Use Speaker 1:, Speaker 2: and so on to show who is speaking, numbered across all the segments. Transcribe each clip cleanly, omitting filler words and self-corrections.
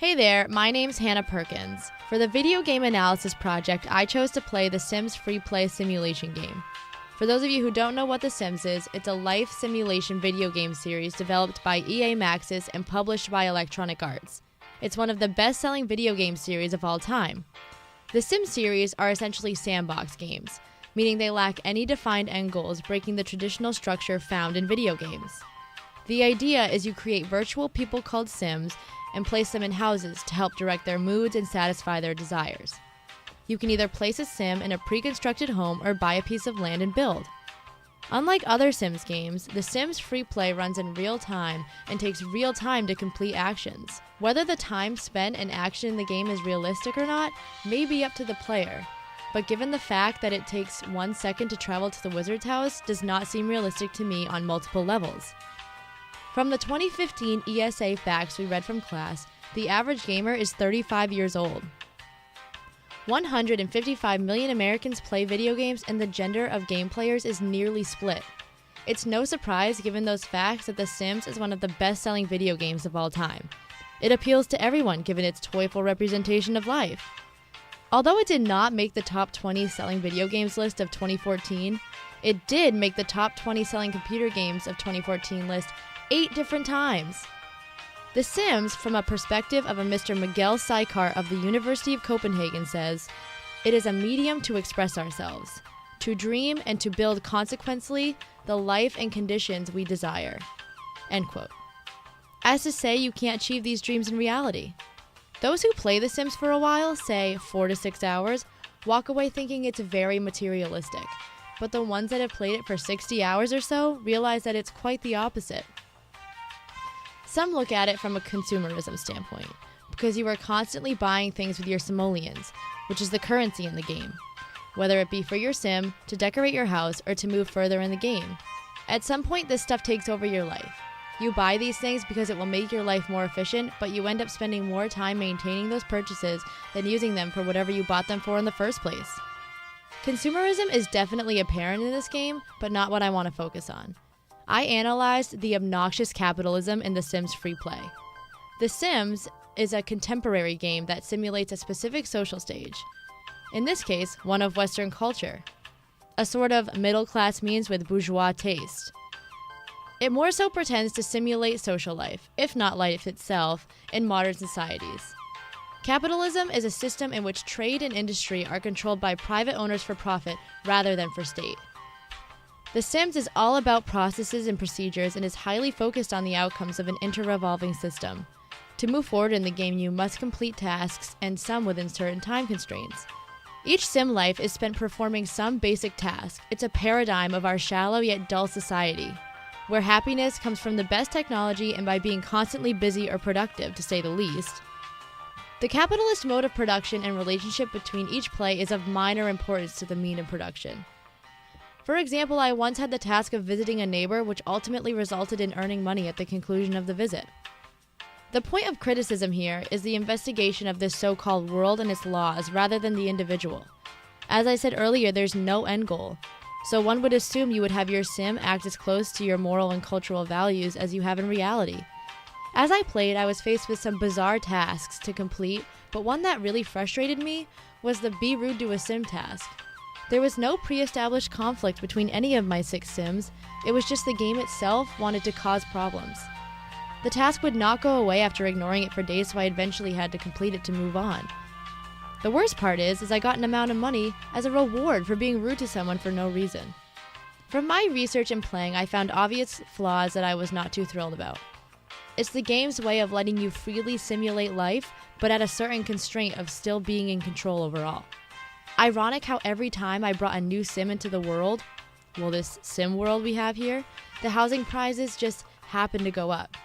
Speaker 1: Hey there, my name's Hannah Perkins. For the video game analysis project, I chose to play The Sims free play simulation game. For those of you who don't know what The Sims is, it's a life simulation video game series developed by EA Maxis and published by Electronic Arts. It's one of the best-selling video game series of all time. The Sims series are essentially sandbox games, meaning they lack any defined end goals, breaking the traditional structure found in video games. The idea is you create virtual people called Sims and place them in houses to help direct their moods and satisfy their desires. You can either place a Sim in a pre-constructed home or buy a piece of land and build. Unlike other Sims games, The Sims Free Play runs in real time and takes real time to complete actions. Whether the time spent in action in the game is realistic or not may be up to the player, but given the fact that it takes 1 second to travel to the wizard's house does not seem realistic to me on multiple levels. From the 2015 ESA facts we read from class, the average gamer is 35 years old. 155 million Americans play video games, and the gender of game players is nearly split. It's no surprise, given those facts, that The Sims is one of the best-selling video games of all time. It appeals to everyone, given its toyful representation of life. Although it did not make the top 20 selling video games list of 2014, it did make the top 20 selling computer games of 2014 list 8 different times. The Sims, from a perspective of a Mr. Miguel Saikar of the University of Copenhagen, says, "It is a medium to express ourselves, to dream and to build consequently the life and conditions we desire." End quote. As to say you can't achieve these dreams in reality. Those who play The Sims for a while, say 4 to 6 hours, walk away thinking it's very materialistic. But the ones that have played it for 60 hours or so realize that it's quite the opposite. Some look at it from a consumerism standpoint, because you are constantly buying things with your simoleons, which is the currency in the game, whether it be for your Sim, to decorate your house, or to move further in the game. At some point, this stuff takes over your life. You buy these things because it will make your life more efficient, but you end up spending more time maintaining those purchases than using them for whatever you bought them for in the first place. Consumerism is definitely apparent in this game, but not what I want to focus on. I analyzed the obnoxious capitalism in The Sims Free Play. The Sims is a contemporary game that simulates a specific social stage. In this case, one of Western culture. A sort of middle-class means with bourgeois taste. It more so pretends to simulate social life, if not life itself, in modern societies. Capitalism is a system in which trade and industry are controlled by private owners for profit rather than for state. The Sims is all about processes and procedures and is highly focused on the outcomes of an inter-revolving system. To move forward in the game, you must complete tasks, and some within certain time constraints. Each Sim life is spent performing some basic task. It's a paradigm of our shallow yet dull society, where happiness comes from the best technology and by being constantly busy or productive, to say the least. The capitalist mode of production and relationship between each play is of minor importance to the mean of production. For example, I once had the task of visiting a neighbor, which ultimately resulted in earning money at the conclusion of the visit. The point of criticism here is the investigation of this so-called world and its laws rather than the individual. As I said earlier, there's no end goal, so one would assume you would have your Sim act as close to your moral and cultural values as you have in reality. As I played, I was faced with some bizarre tasks to complete, but one that really frustrated me was the be rude to a Sim task. There was no pre-established conflict between any of my 6 Sims, it was just the game itself wanted to cause problems. The task would not go away after ignoring it for days, so I eventually had to complete it to move on. The worst part is I got an amount of money as a reward for being rude to someone for no reason. From my research and playing, I found obvious flaws that I was not too thrilled about. It's the game's way of letting you freely simulate life, but at a certain constraint of still being in control overall. Ironic how every time I brought a new Sim into the world, well, this Sim world we have here, the housing prices just happened to go up.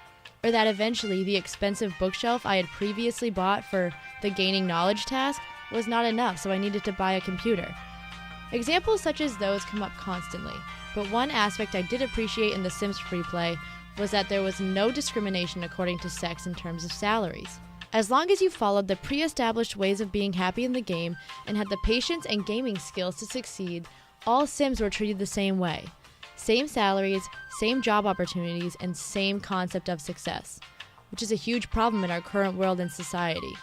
Speaker 1: Or that eventually the expensive bookshelf I had previously bought for the gaining knowledge task was not enough, so I needed to buy a computer. Examples such as those come up constantly, but one aspect I did appreciate in The Sims Free Play was that there was no discrimination according to sex in terms of salaries. As long as you followed the pre-established ways of being happy in the game and had the patience and gaming skills to succeed, all Sims were treated the same way. Same salaries, same job opportunities, and same concept of success. which is a huge problem in our current world and society.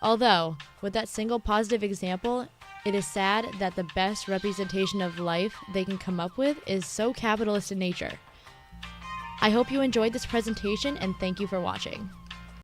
Speaker 1: Although, with that single positive example, it is sad that the best representation of life they can come up with is so capitalist in nature. I hope you enjoyed this presentation and thank you for watching.